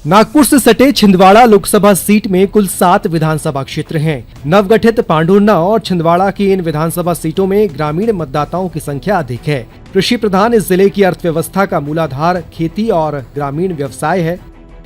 नागपुर से सटे छिंदवाड़ा लोकसभा सीट में कुल 7 विधानसभा क्षेत्र हैं। नवगठित पांढुर्णा और छिंदवाड़ा की इन विधानसभा सीटों में ग्रामीण मतदाताओं की संख्या अधिक है। कृषि प्रधान इस जिले की अर्थव्यवस्था का मूलाधार खेती और ग्रामीण व्यवसाय है।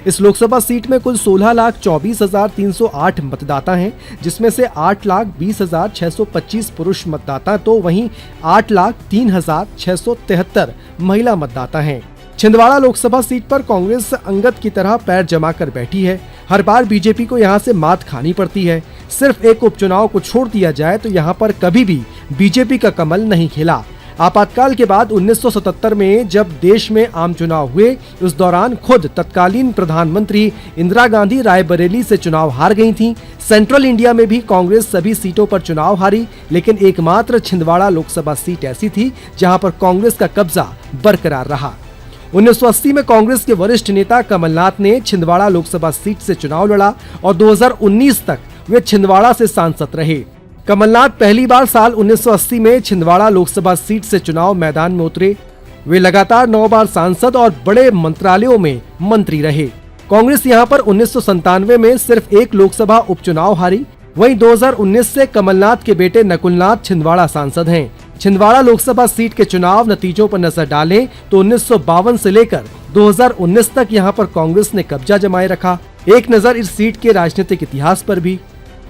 इस लोकसभा सीट में कुल 16,24,308 मतदाता हैं, जिसमें से 8,20,625 पुरुष मतदाता तो वहीं 8,03,673 महिला मतदाता हैं। छिंदवाड़ा लोकसभा सीट पर कांग्रेस अंगद की तरह पैर जमाकर बैठी है। हर बार बीजेपी को यहां से मात खानी पड़ती है। सिर्फ एक उपचुनाव को छोड़ दिया जाए तो यहां पर कभी भी बीजेपी का कमल नहीं खिला। आपातकाल के बाद 1977 में जब देश में आम चुनाव हुए, उस दौरान खुद तत्कालीन प्रधानमंत्री इंदिरा गांधी रायबरेली से चुनाव हार गई थीं। सेंट्रल इंडिया में भी कांग्रेस सभी सीटों पर चुनाव हारी, लेकिन एकमात्र छिंदवाड़ा लोकसभा सीट ऐसी थी जहां पर कांग्रेस का कब्जा बरकरार रहा। 1980 में कांग्रेस के वरिष्ठ नेता कमलनाथ ने छिंदवाड़ा लोकसभा सीट से चुनाव लड़ा और 2019 तक वे छिंदवाड़ा से सांसद रहे। कमलनाथ पहली बार साल 1980 में छिंदवाड़ा लोकसभा सीट से चुनाव मैदान में उतरे। वे लगातार 9 बार सांसद और बड़े मंत्रालयों में मंत्री रहे। कांग्रेस यहां पर 1997 में सिर्फ एक लोकसभा उपचुनाव हारी। वहीं 2019 से कमलनाथ के बेटे नकुलनाथ छिंदवाड़ा सांसद हैं। छिंदवाड़ा लोकसभा सीट के चुनाव नतीजों पर नजर डालें तो 1952 से लेकर 2019 तक यहां पर कांग्रेस ने कब्जा जमाए रखा। एक नजर इस सीट के राजनीतिक इतिहास पर भी।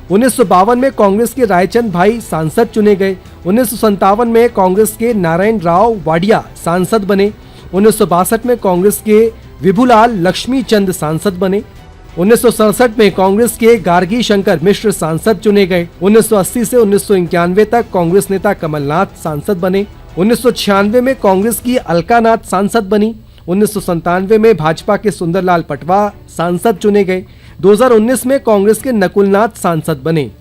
1952 में कांग्रेस के रायचंद भाई सांसद चुने गए। 1957 में कांग्रेस के नारायण राव वाडिया सांसद बने। 1962 में कांग्रेस के विभुलाल लक्ष्मी चंद सांसद बने। 1967 में कांग्रेस के गार्गी शंकर मिश्र सांसद चुने गए। 1980 से 1991 तक कांग्रेस नेता कमलनाथ सांसद बने। 1996 में कांग्रेस की अलकानाथ सांसद बनी। 1997 में भाजपा के सुंदरलाल पटवा सांसद चुने गए। 2019 में कांग्रेस के नकुलनाथ सांसद बने।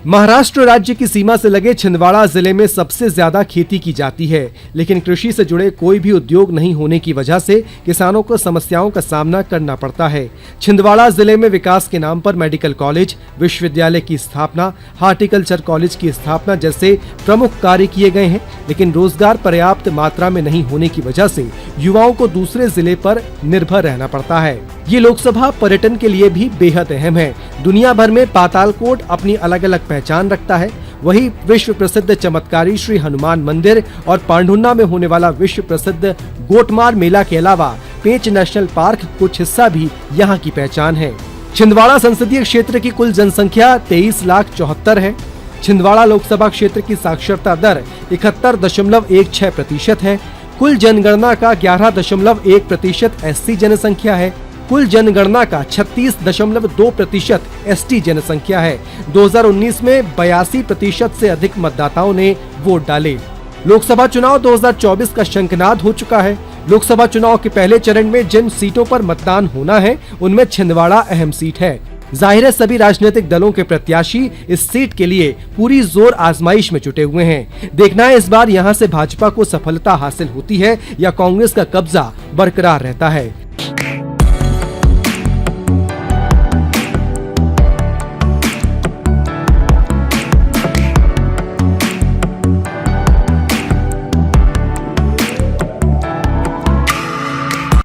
महाराष्ट्र राज्य की सीमा से लगे छिंदवाड़ा जिले में सबसे ज्यादा खेती की जाती है, लेकिन कृषि से जुड़े कोई भी उद्योग नहीं होने की वजह से किसानों को समस्याओं का सामना करना पड़ता है। छिंदवाड़ा जिले में विकास के नाम पर मेडिकल कॉलेज, विश्वविद्यालय की स्थापना, हार्टिकल्चर कॉलेज की स्थापना जैसे प्रमुख कार्य किए गए हैं, लेकिन रोजगार पर्याप्त मात्रा में नहीं होने की वजह से युवाओं को दूसरे जिले पर निर्भर रहना पड़ता है। ये लोकसभा पर्यटन के लिए भी बेहद अहम है। दुनिया भर में पातालकोट अपनी अलग अलग पहचान रखता है। वही विश्व प्रसिद्ध चमत्कारी श्री हनुमान मंदिर और पांढुर्णा में होने वाला विश्व प्रसिद्ध गोटमार मेला के अलावा पेंच नेशनल पार्क कुछ हिस्सा भी यहाँ की पहचान है। छिंदवाड़ा संसदीय क्षेत्र की कुल जनसंख्या 23,74,000 है। छिंदवाड़ा लोकसभा क्षेत्र की साक्षरता दर 71.16% है। कुल जनगणना का 11.1% SC जनसंख्या है। कुल जनगणना का 36.2% ST जनसंख्या है। 2019 में 82% से अधिक मतदाताओं ने वोट डाले। लोकसभा चुनाव 2024 का शंखनाद हो चुका है। लोकसभा चुनाव के पहले चरण में जिन सीटों पर मतदान होना है, उनमें छिंदवाड़ा अहम सीट है। जाहिर है सभी राजनीतिक दलों के प्रत्याशी इस सीट के लिए पूरी जोर आजमाइश में जुटे हुए हैं। देखना है इस बार यहां से भाजपा को सफलता हासिल होती है या कांग्रेस का कब्जा बरकरार रहता है।